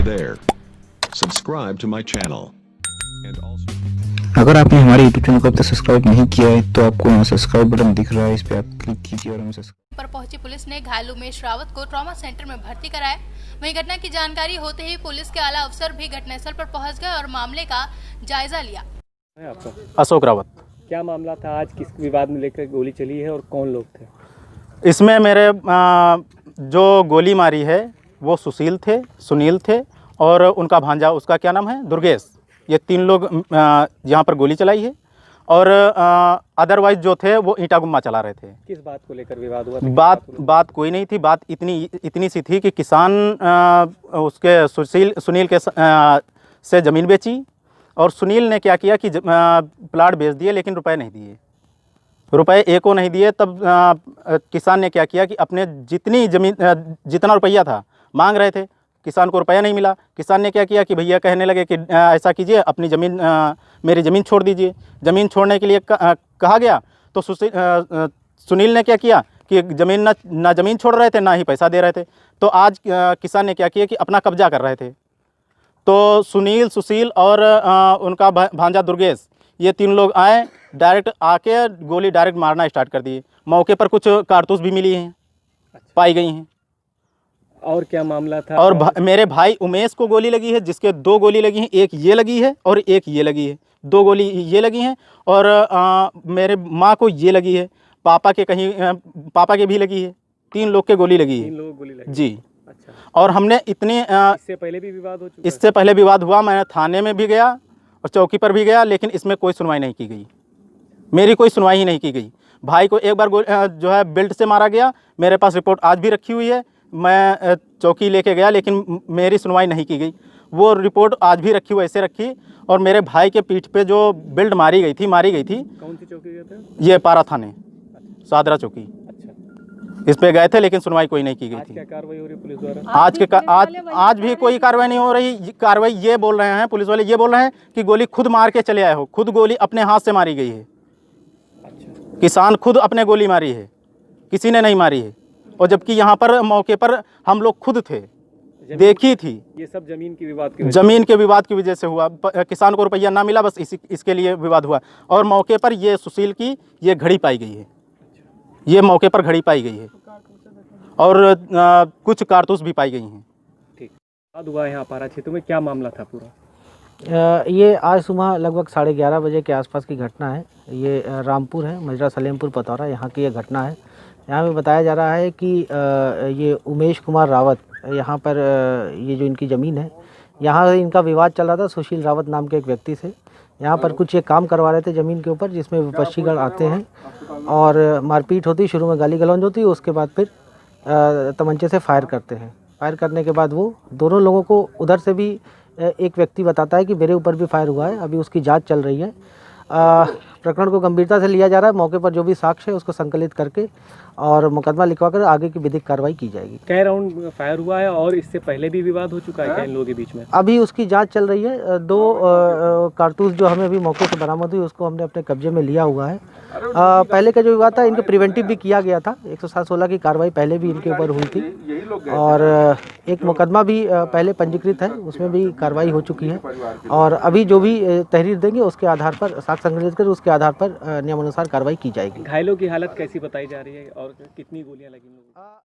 Hey there. Subscribe to my channel. And also. अगर आपने हमारे YouTube चैनल को अब तक सब्सक्राइब नहीं किया है तो आपको यहाँ सब्सक्राइब बटन दिख रहा है, इस पर आप क्लिक कीजिए और हमें सब्सक्राइब। पर पहुंची पुलिस ने घायल उमेश रावत को ट्रॉमा सेंटर में भर्ती कराया। वहीं घटना की जानकारी होते ही पुलिस के आला अफसर भी घटनास्थल पर पहुंच गए और मामले का जायजा लिया। अशोक रावत। क्या मामला था आज, किस विवाद में लेकर गोली चली है और कौन लोग थे? इसमें मेरे जो गोली मारी है वो सुशील थे, सुनील थे और उनका भांजा, उसका क्या नाम है, दुर्गेश। ये 3 लोग यहाँ पर गोली चलाई है और अदरवाइज जो थे वो ईंटा गुम्मा चला रहे थे। किस बात को लेकर विवाद हुआ? बात कोई नहीं थी। बात इतनी सी थी कि किसान उसके सुनील के से ज़मीन बेची और सुनील ने क्या किया कि प्लाट बेच दिए लेकिन रुपए नहीं दिए, रुपए एक को नहीं दिए। तब किसान ने क्या किया कि अपने जितनी ज़मीन जितना रुपया था मांग रहे थे, किसान को रुपया नहीं मिला। किसान ने क्या किया कि भैया कहने लगे कि ऐसा कीजिए, अपनी ज़मीन मेरी ज़मीन छोड़ दीजिए। ज़मीन छोड़ने के लिए कहा गया तो सुनील ने क्या किया कि ना ज़मीन छोड़ रहे थे ना ही पैसा दे रहे थे। तो आज किसान ने क्या किया कि अपना कब्जा कर रहे थे। तो सुनील, सुशील और उनका भांजा दुर्गेश, ये 3 लोग आए, डायरेक्ट आके गोली डायरेक्ट मारना स्टार्ट कर दिए। मौके पर कुछ कारतूस भी मिली हैं, पाई गई हैं। और क्या मामला था? और मेरे भाई उमेश को गोली लगी है, जिसके 2 गोली लगी हैं, एक ये लगी है और एक ये लगी है। 2 गोली ये लगी हैं और मेरे माँ को ये लगी है, पापा के भी लगी है। 3 लोग के गोली लगी है। 3 लोग गोली लगी? जी। अच्छा। और हमने इतने इससे पहले भी विवाद हो चुका? इससे पहले विवाद हुआ। मैं थाने में भी गया और चौकी पर भी गया, लेकिन इसमें कोई सुनवाई नहीं की गई। मेरी कोई सुनवाई ही नहीं की गई। भाई को एक बार जो है बेल्ट से मारा गया। मेरे पास रिपोर्ट आज भी रखी हुई है। मैं चौकी लेके गया लेकिन मेरी सुनवाई नहीं की गई। वो रिपोर्ट आज भी रखी, वैसे रखी। और मेरे भाई के पीठ पे जो बेल्ट मारी गई थी। कौन सी चौकी गए थे? ये पारा थाने, सादरा चौकी। अच्छा। इस पे गए थे लेकिन सुनवाई कोई नहीं की गई आज थी। क्या कार्रवाई हो रही है पुलिस द्वारा? आज भी कोई कार्रवाई नहीं हो रही। कार्रवाई ये बोल रहे हैं, पुलिस वाले ये बोल रहे हैं कि गोली खुद मार के चले आए हो। खुद गोली अपने हाथ से मारी गई है। अच्छा। किसान खुद अपने गोली मारी है, किसी ने नहीं मारी है। और जबकि यहाँ पर मौके पर हम लोग खुद थे, देखी थी। ये सब जमीन के विवाद की वजह से हुआ। किसान को रुपया ना मिला, बस इसके लिए विवाद हुआ। और मौके पर ये सुशील की ये घड़ी पाई गई है। ये मौके पर घड़ी पाई गई है और कुछ कारतूस भी पाई गई हैं। ठीक। विवाद हुआ यहाँ पारा क्षेत्र में, क्या मामला था पूरा? ये आज सुबह लगभग 11:30 बजे के आसपास की घटना है। ये रामपुर है, मजरा सलेमपुर पतौरा, यहाँ की ये घटना है। यहाँ पे बताया जा रहा है कि ये उमेश कुमार रावत, यहाँ पर ये जो इनकी ज़मीन है, यहाँ इनका विवाद चल रहा था सुशील रावत नाम के एक व्यक्ति से। यहाँ पर कुछ ये काम करवा रहे थे ज़मीन के ऊपर, जिसमें विपक्षीगण आते हैं और मारपीट होती। शुरू में गाली गलौज होती, उसके बाद फिर तमंचे से फायर करते हैं। फायर करने के बाद वो दोनों लोगों को, उधर से भी एक व्यक्ति बताता है कि मेरे ऊपर भी फायर हुआ है। अभी उसकी जाँच चल रही है। प्रकरण को गंभीरता से लिया जा रहा है। मौके पर जो भी साक्ष्य है उसको संकलित करके और मुकदमा लिखवाकर आगे की विधिक कार्रवाई की जाएगी। कई राउंड फायर हुआ है और इससे पहले भी विवाद हो चुका है क्या इन लोगों के बीच में? अभी उसकी जांच चल रही है। 2 कारतूस जो हमें अभी मौके से बरामद हुई, उसको हमने अपने कब्जे में लिया हुआ है। पहले का जो विवाद था, इनको प्रिवेंटिव भी किया गया था। 107-16 की कार्रवाई पहले भी इनके ऊपर हुई थी और एक मुकदमा भी पहले पंजीकृत है, उसमें भी कार्रवाई हो चुकी है। और अभी जो भी तहरीर देंगे उसके आधार पर, साक्ष्य संकलित कर उसके आधार पर नियमानुसार कार्रवाई की जाएगी। घायलों की हालत कैसी बताई जा रही है और कितनी गोलियां लगी?